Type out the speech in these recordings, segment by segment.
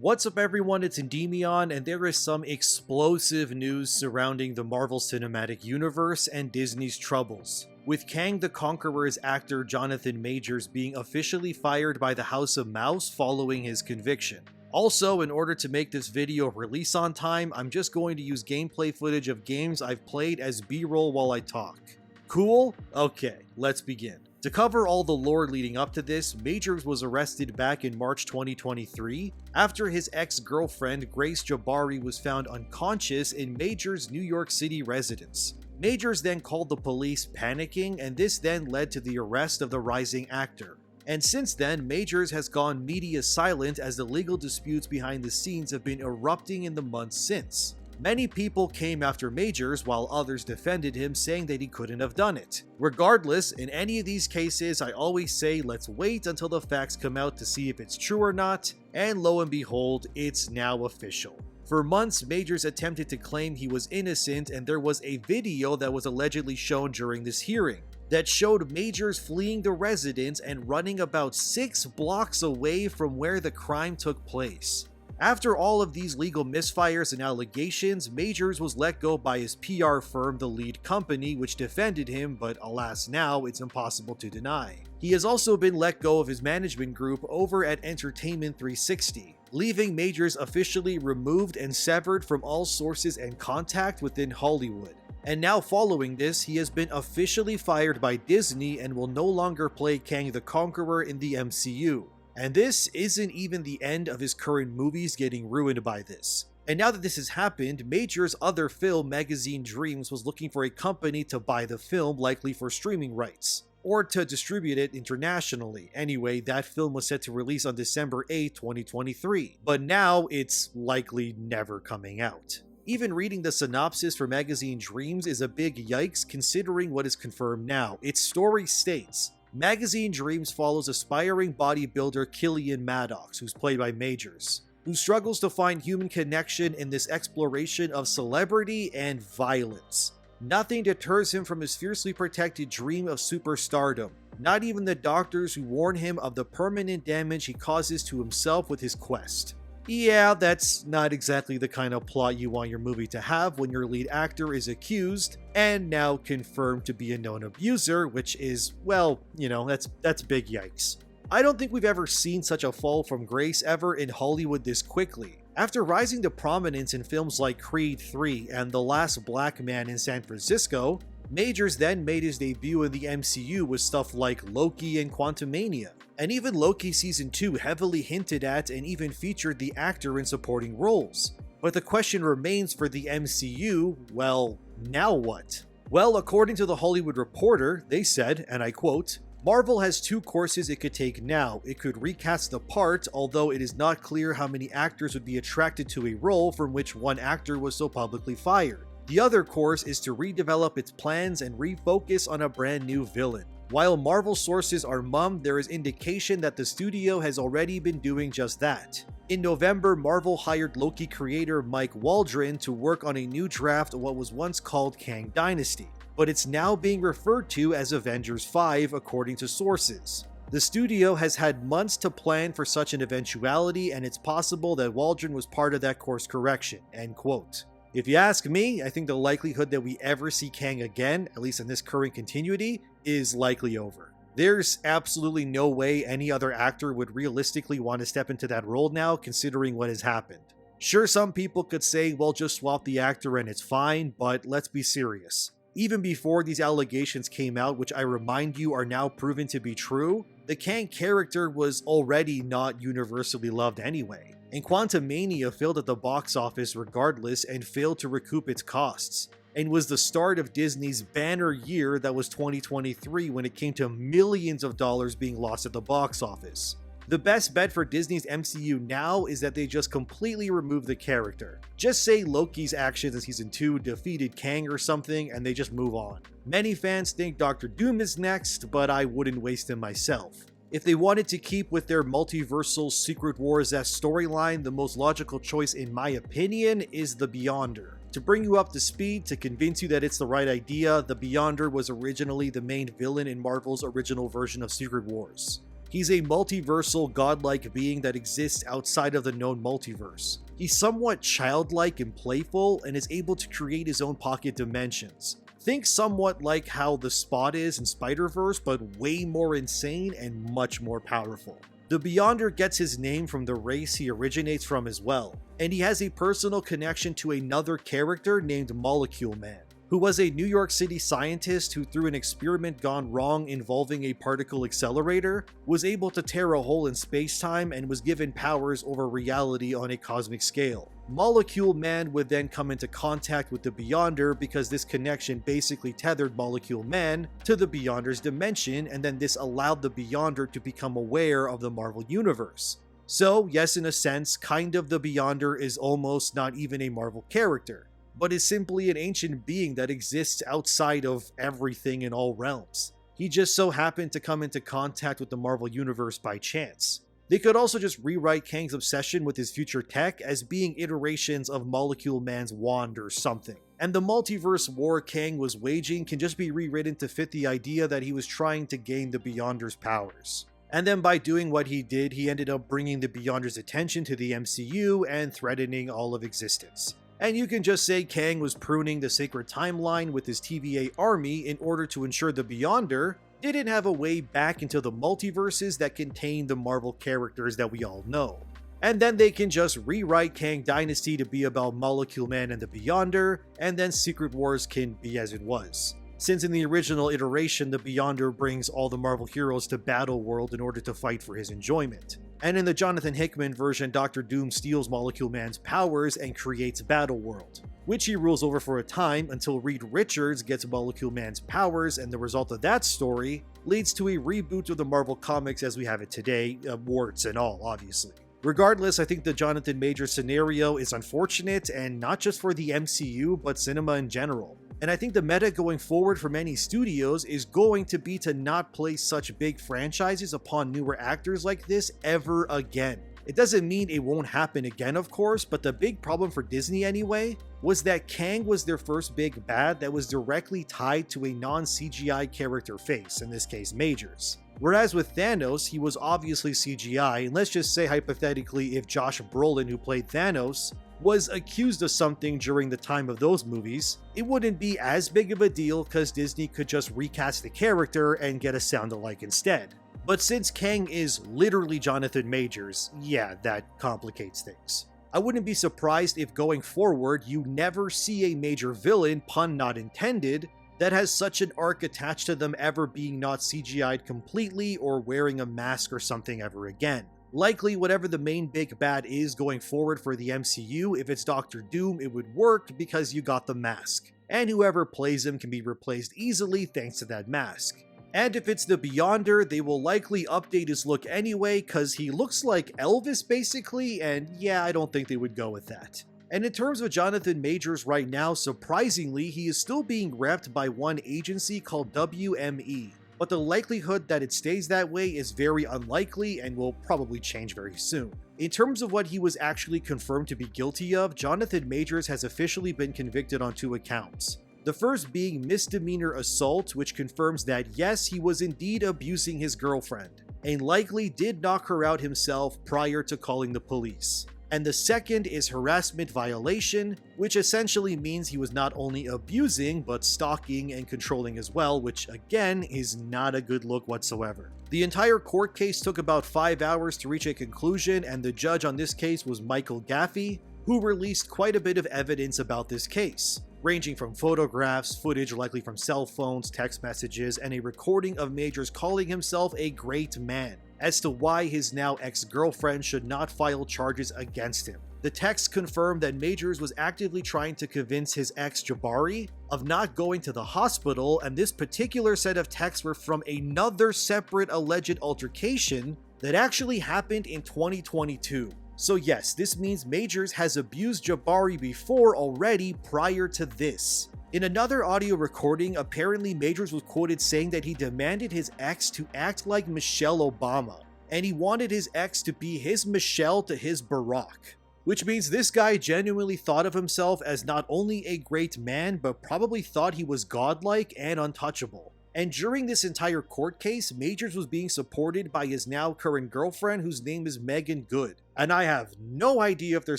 What's up everyone, it's ENDYMION, and there is some explosive news surrounding the Marvel Cinematic Universe and Disney's troubles, with Kang the Conqueror's actor Jonathan Majors being officially fired by the House of Mouse following his conviction. Also, in order to make this video release on time, I'm just going to use gameplay footage of games I've played as B-roll while I talk. Cool? Okay, let's begin. To cover all the lore leading up to this, Majors was arrested back in March 2023 after his ex-girlfriend Grace Jabari was found unconscious in Majors' New York City residence. Majors then called the police, panicking, and this then led to the arrest of the rising actor. And since then, Majors has gone media silent as the legal disputes behind the scenes have been erupting in the months since. Many people came after Majors while others defended him, saying that he couldn't have done it. Regardless, in any of these cases, I always say let's wait until the facts come out to see if it's true or not, and lo and behold, it's now official. For months, Majors attempted to claim he was innocent, and there was a video that was allegedly shown during this hearing that showed Majors fleeing the residence and running about 6 blocks away from where the crime took place. After all of these legal misfires and allegations, Majors was let go by his PR firm, The Lead Company, which defended him, but alas now, it's impossible to deny. He has also been let go of his management group over at Entertainment 360, leaving Majors officially removed and severed from all sources and contact within Hollywood. And now following this, he has been officially fired by Disney and will no longer play Kang the Conqueror in the MCU. And this isn't even the end of his current movies getting ruined by this. And now that this has happened, Major's other film, Magazine Dreams, was looking for a company to buy the film, likely for streaming rights, or to distribute it internationally. Anyway, that film was set to release on December 8, 2023, but now it's likely never coming out. Even reading the synopsis for Magazine Dreams is a big yikes considering what is confirmed now. Its story states, Magazine Dreams follows aspiring bodybuilder Killian Maddox, who's played by Majors, who struggles to find human connection in this exploration of celebrity and violence. Nothing deters him from his fiercely protected dream of superstardom, not even the doctors who warn him of the permanent damage he causes to himself with his quest. Yeah, that's not exactly the kind of plot you want your movie to have when your lead actor is accused and now confirmed to be a known abuser, which is, well, you know, that's big yikes. I don't think we've ever seen such a fall from grace ever in Hollywood this quickly. After rising to prominence in films like Creed 3 and The Last Black Man in San Francisco, Majors then made his debut in the MCU with stuff like Loki and Quantumania. And even Loki Season 2 heavily hinted at and even featured the actor in supporting roles. But the question remains for the MCU, well, now what? Well, according to The Hollywood Reporter, they said, and I quote, Marvel has 2 courses it could take now. It could recast the part, although it is not clear how many actors would be attracted to a role from which one actor was so publicly fired. The other course is to redevelop its plans and refocus on a brand new villain. While Marvel sources are mum, there is indication that the studio has already been doing just that. In November, Marvel hired Loki creator Mike Waldron to work on a new draft of what was once called Kang Dynasty, but it's now being referred to as Avengers 5 according to sources. The studio has had months to plan for such an eventuality, and it's possible that Waldron was part of that course correction, end quote. If you ask me, I think the likelihood that we ever see Kang again, at least in this current continuity, is likely over. There's absolutely no way any other actor would realistically want to step into that role now, considering what has happened. Sure, some people could say, well, just swap the actor and it's fine, but let's be serious. Even before these allegations came out, which I remind you are now proven to be true, the Kang character was already not universally loved anyway. And Quantumania failed at the box office regardless and failed to recoup its costs, and was the start of Disney's banner year that was 2023 when it came to millions of dollars being lost at the box office. The best bet for Disney's MCU now is that they just completely remove the character. Just say Loki's actions in Season 2 defeated Kang or something and they just move on. Many fans think Doctor Doom is next, but I wouldn't waste him myself. If they wanted to keep with their multiversal Secret Wars-esque storyline, the most logical choice in my opinion is the Beyonder. To bring you up to speed, to convince you that it's the right idea, the Beyonder was originally the main villain in Marvel's original version of Secret Wars. He's a multiversal godlike being that exists outside of the known multiverse. He's somewhat childlike and playful and is able to create his own pocket dimensions. Think somewhat like how the Spot is in Spider-Verse, but way more insane and much more powerful. The Beyonder gets his name from the race he originates from as well, and he has a personal connection to another character named Molecule Man, who was a New York City scientist who, through an experiment gone wrong involving a particle accelerator, was able to tear a hole in space-time and was given powers over reality on a cosmic scale. Molecule Man would then come into contact with the Beyonder because this connection basically tethered Molecule Man to the Beyonder's dimension, and then this allowed the Beyonder to become aware of the Marvel Universe. So, yes, in a sense, kind of the Beyonder is almost not even a Marvel character, but is simply an ancient being that exists outside of everything in all realms. He just so happened to come into contact with the Marvel Universe by chance. They could also just rewrite Kang's obsession with his future tech as being iterations of Molecule Man's wand or something. And the multiverse war Kang was waging can just be rewritten to fit the idea that he was trying to gain the Beyonder's powers. And then by doing what he did, he ended up bringing the Beyonder's attention to the MCU and threatening all of existence. And you can just say Kang was pruning the sacred timeline with his TVA army in order to ensure the Beyonder didn't have a way back into the multiverses that contain the Marvel characters that we all know. And then they can just rewrite Kang Dynasty to be about Molecule Man and the Beyonder, and then Secret Wars can be as it was. Since in the original iteration, the Beyonder brings all the Marvel heroes to Battle World in order to fight for his enjoyment. And in the Jonathan Hickman version, Dr. Doom steals Molecule Man's powers and creates Battle World, which he rules over for a time until Reed Richards gets Molecule Man's powers, and the result of that story leads to a reboot of the Marvel Comics as we have it today, warts and all, obviously. Regardless, I think the Jonathan Majors scenario is unfortunate, and not just for the MCU, but cinema in general. And I think the meta going forward for many studios is going to be to not place such big franchises upon newer actors like this ever again. It doesn't mean it won't happen again, of course, but the big problem for Disney anyway was that Kang was their first big bad that was directly tied to a non-CGI character face, in this case Majors. Whereas with Thanos, he was obviously CGI, and let's just say hypothetically if Josh Brolin, who played Thanos, was accused of something during the time of those movies, it wouldn't be as big of a deal because Disney could just recast the character and get a sound-alike instead. But since Kang is literally Jonathan Majors, yeah, that complicates things. I wouldn't be surprised if going forward you never see a major villain, pun not intended, that has such an arc attached to them ever being not CGI'd completely or wearing a mask or something ever again. Likely, whatever the main big bad is going forward for the MCU, if it's Doctor Doom, it would work because you got the mask, and whoever plays him can be replaced easily thanks to that mask. And if it's the Beyonder, they will likely update his look anyway, cause he looks like Elvis basically, and yeah, I don't think they would go with that. And in terms of Jonathan Majors right now, surprisingly, he is still being repped by one agency called WME. But the likelihood that it stays that way is very unlikely and will probably change very soon. In terms of what he was actually confirmed to be guilty of, Jonathan Majors has officially been convicted on 2 accounts. The first being misdemeanor assault, which confirms that yes, he was indeed abusing his girlfriend, and likely did knock her out himself prior to calling the police. And the second is harassment violation, which essentially means he was not only abusing, but stalking and controlling as well, which again is not a good look whatsoever. The entire court case took about 5 hours to reach a conclusion, and the judge on this case was Michael Gaffey, who released quite a bit of evidence about this case, ranging from photographs, footage likely from cell phones, text messages, and a recording of Majors calling himself a great man, as to why his now ex-girlfriend should not file charges against him. The text confirmed that Majors was actively trying to convince his ex Jabari of not going to the hospital, and this particular set of texts were from another separate alleged altercation that actually happened in 2022. So yes, this means Majors has abused Jabari before already prior to this. In another audio recording, apparently Majors was quoted saying that he demanded his ex to act like Michelle Obama, and he wanted his ex to be his Michelle to his Barack. Which means this guy genuinely thought of himself as not only a great man, but probably thought he was godlike and untouchable. And during this entire court case, Majors was being supported by his now current girlfriend, whose name is Megan Good. And I have no idea if they're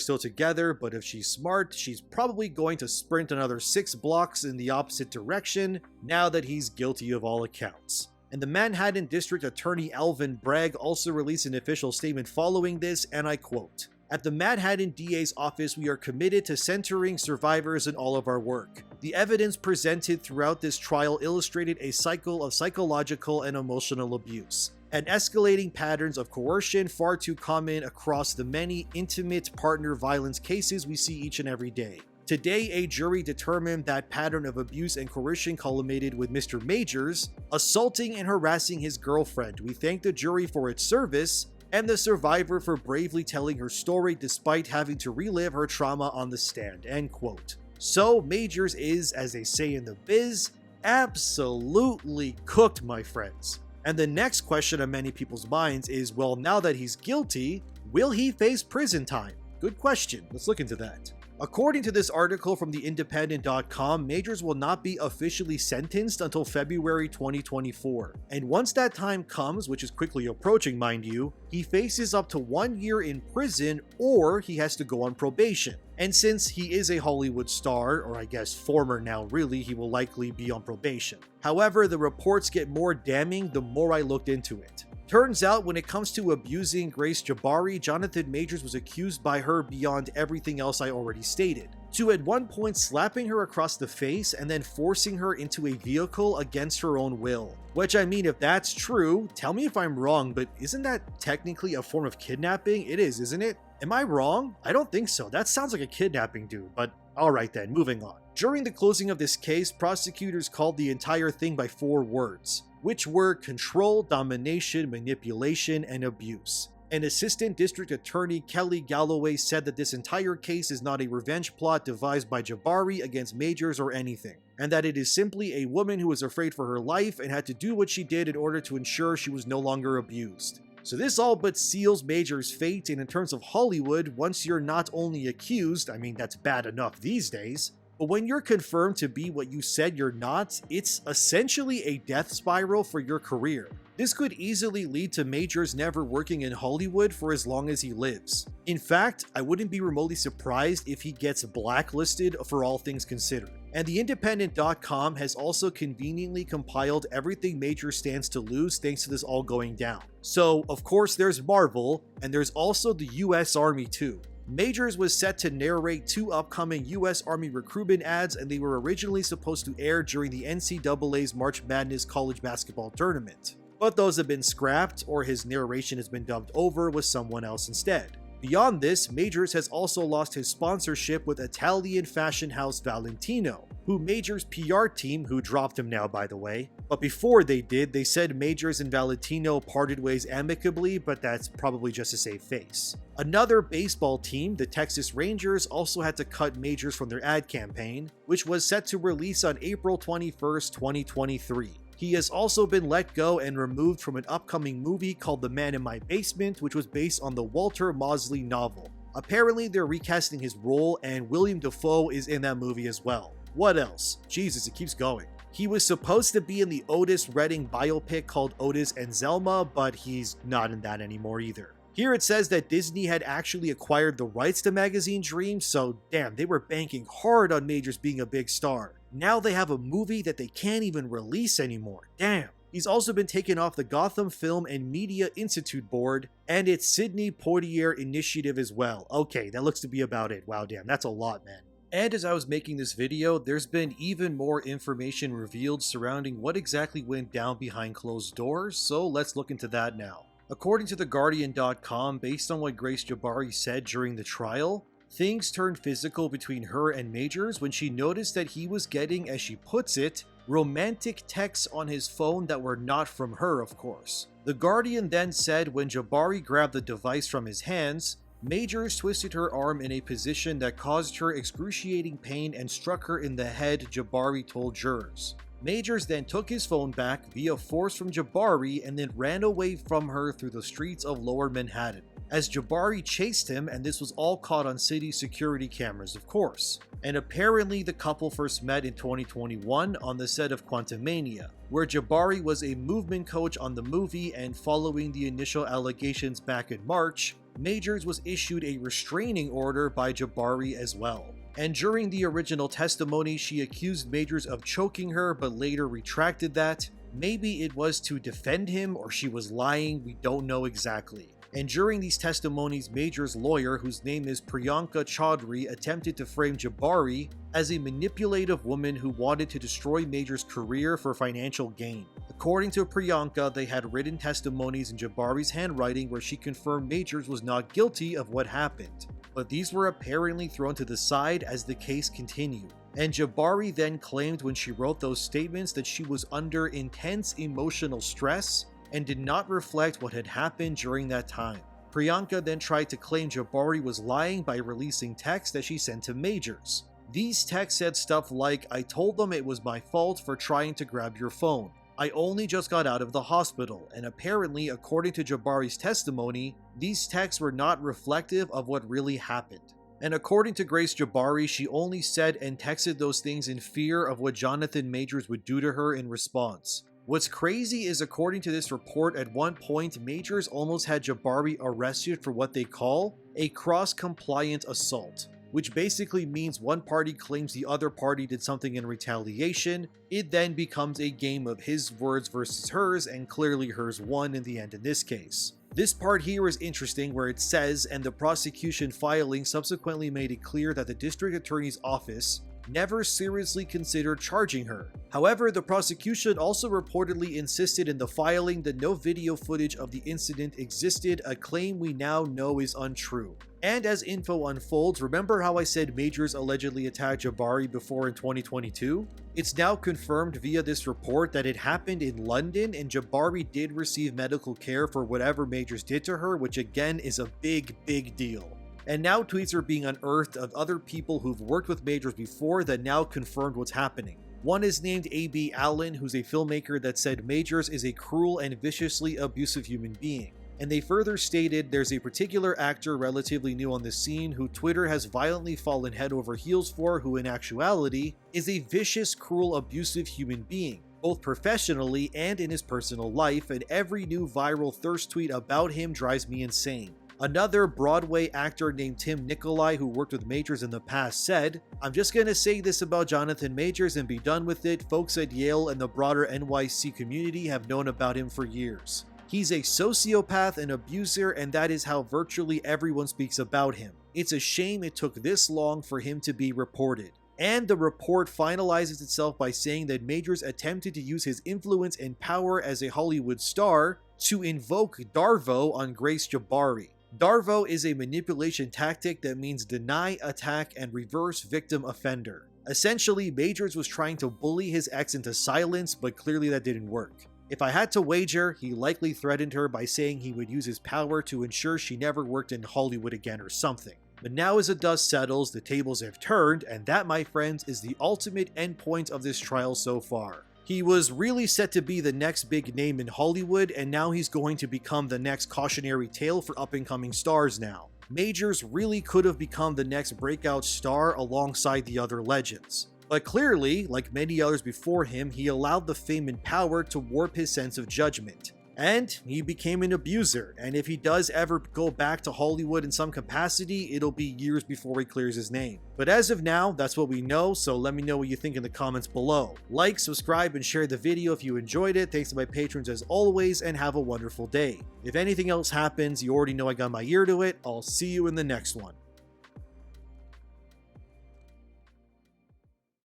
still together, but if she's smart, she's probably going to sprint another 6 blocks in the opposite direction now that he's guilty of all accounts. And the Manhattan District Attorney Alvin Bragg also released an official statement following this, and I quote, "At the Manhattan DA's office, we are committed to centering survivors in all of our work. The evidence presented throughout this trial illustrated a cycle of psychological and emotional abuse, and escalating patterns of coercion far too common across the many intimate partner violence cases we see each and every day. Today, a jury determined that pattern of abuse and coercion culminated with Mr. Majors assaulting and harassing his girlfriend. We thank the jury for its service, and the survivor for bravely telling her story despite having to relive her trauma on the stand." End quote. So Majors is, as they say in the biz, absolutely cooked, my friends. And the next question on many people's minds is, well, now that he's guilty, will he face prison time? Good question. Let's look into that. According to this article from the Independent.com, Majors will not be officially sentenced until February 2024. And once that time comes, which is quickly approaching, mind you, he faces up to 1 year in prison, or he has to go on probation. And since he is a Hollywood star, or I guess former now really, he will likely be on probation. However, the reports get more damning the more I looked into it. Turns out, when it comes to abusing Grace Jabbari, Jonathan Majors was accused by her beyond everything else I already stated, to at one point slapping her across the face and then forcing her into a vehicle against her own will. Which, I mean, if that's true, tell me if I'm wrong, but isn't that technically a form of kidnapping? It is, isn't it? Am I wrong? I don't think so. That sounds like a kidnapping, dude, but alright then, moving on. During the closing of this case, prosecutors called the entire thing by 4 words, which were control, domination, manipulation, and abuse. And Assistant District Attorney Kelly Galloway said that this entire case is not a revenge plot devised by Jabbari against Majors or anything, and that it is simply a woman who was afraid for her life and had to do what she did in order to ensure she was no longer abused. So this all but seals Majors' fate, and in terms of Hollywood, once you're not only accused, I mean that's bad enough these days, but when you're confirmed to be what you said you're not, it's essentially a death spiral for your career. This could easily lead to Majors never working in Hollywood for as long as he lives. In fact, I wouldn't be remotely surprised if he gets blacklisted for all things considered. And the Independent.com has also conveniently compiled everything Majors stands to lose thanks to this all going down. So, of course, there's Marvel, and there's also the US Army too. Majors was set to narrate 2 upcoming US Army recruitment ads, and they were originally supposed to air during the NCAA's March Madness college basketball tournament. But those have been scrapped, or his narration has been dubbed over with someone else instead. Beyond this, Majors has also lost his sponsorship with Italian fashion house Valentino, who Majors' PR team, who dropped him now by the way, but before they did, they said Majors and Valentino parted ways amicably, but that's probably just to save face. Another baseball team, the Texas Rangers, also had to cut Majors from their ad campaign, which was set to release on April 21st, 2023. He has also been let go and removed from an upcoming movie called The Man in My Basement, which was based on the Walter Mosley novel. Apparently, they're recasting his role, and William Dafoe is in that movie as well. What else? Jesus, it keeps going. He was supposed to be in the Otis Redding biopic called Otis and Zelma, but he's not in that anymore either. Here it says that Disney had actually acquired the rights to Magazine Dream, so damn, they were banking hard on Majors being a big star. Now they have a movie that they can't even release anymore. Damn. He's also been taken off the Gotham Film and Media Institute board and its Sidney Poitier initiative as well. Okay, that looks to be about it. Wow, damn, that's a lot, man. And as I was making this video, there's been even more information revealed surrounding what exactly went down behind closed doors, so let's look into that now. According to TheGuardian.com, based on what Grace Jabbari said during the trial, things turned physical between her and Majors when she noticed that he was getting, as she puts it, romantic texts on his phone that were not from her, of course. The Guardian then said when Jabbari grabbed the device from his hands, Majors twisted her arm in a position that caused her excruciating pain and struck her in the head, Jabbari told jurors. Majors then took his phone back via force from Jabbari and then ran away from her through the streets of Lower Manhattan. as Jabari chased him, and this was all caught on city security cameras, of course. And apparently the couple first met in 2021 on the set of Quantumania, where Jabari was a movement coach on the movie, and following the initial allegations back in March, Majors was issued a restraining order by Jabari as well. And during the original testimony, she accused Majors of choking her, but later retracted that. Maybe it was to defend him, or she was lying, we don't know exactly. And during these testimonies, Major's lawyer, whose name is Priyanka Chaudhry, attempted to frame Jabari as a manipulative woman who wanted to destroy Major's career for financial gain. According to Priyanka, they had written testimonies in Jabari's handwriting where she confirmed Majors was not guilty of what happened. But these were apparently thrown to the side as the case continued. And Jabari then claimed when she wrote those statements that she was under intense emotional stress and did not reflect what had happened during that time. Priyanka then tried to claim Jabari was lying by releasing texts that she sent to Majors. These texts said stuff like, "I told them it was my fault for trying to grab your phone. I only just got out of the hospital," and apparently, according to Jabari's testimony, these texts were not reflective of what really happened. And according to Grace Jabari, she only said and texted those things in fear of what Jonathan Majors would do to her in response. What's crazy is, according to this report, at one point, Majors almost had Jabari arrested for what they call a cross-compliant assault, which basically means one party claims the other party did something in retaliation. It then becomes a game of his words versus hers, and clearly hers won in the end in this case. This part here is interesting, where it says, and the prosecution filing subsequently made it clear that the district attorney's office never seriously considered charging her. However, the prosecution also reportedly insisted in the filing that no video footage of the incident existed, a claim we now know is untrue. And as info unfolds, remember how I said Majors allegedly attacked Jabari before in 2022? It's now confirmed via this report that it happened in London, and Jabari did receive medical care for whatever Majors did to her, which again is a big deal. And now tweets are being unearthed of other people who've worked with Majors before that now confirmed what's happening. One is named A.B. Allen, who's a filmmaker that said Majors is a cruel and viciously abusive human being. And they further stated there's a particular actor relatively new on the scene who Twitter has violently fallen head over heels for, who in actuality is a vicious, cruel, abusive human being, both professionally and in his personal life, and every new viral thirst tweet about him drives me insane. Another Broadway actor named Tim Nicolai, who worked with Majors in the past, said, "I'm just gonna say this about Jonathan Majors and be done with it. Folks at Yale and the broader NYC community have known about him for years. He's a sociopath and abuser, and that is how virtually everyone speaks about him. It's a shame it took this long for him to be reported." And the report finalizes itself by saying that Majors attempted to use his influence and power as a Hollywood star to invoke Darvo on Grace Jabari. Darvo is a manipulation tactic that means deny, attack, and reverse victim offender. Essentially, Majors was trying to bully his ex into silence, but clearly that didn't work. If I had to wager, he likely threatened her by saying he would use his power to ensure she never worked in Hollywood again or something. But now as the dust settles, the tables have turned, and that, my friends, is the ultimate endpoint of this trial so far. He was really set to be the next big name in Hollywood, and now he's going to become the next cautionary tale for up-and-coming stars now. Majors really could have become the next breakout star alongside the other legends. But clearly, like many others before him, he allowed the fame and power to warp his sense of judgment. And he became an abuser, and if he does ever go back to Hollywood in some capacity, it'll be years before he clears his name. But as of now, that's what we know, so let me know what you think in the comments below. Like, subscribe, and share the video if you enjoyed it. Thanks to my patrons as always, and have a wonderful day. If anything else happens, you already know I got my ear to it. I'll see you in the next one.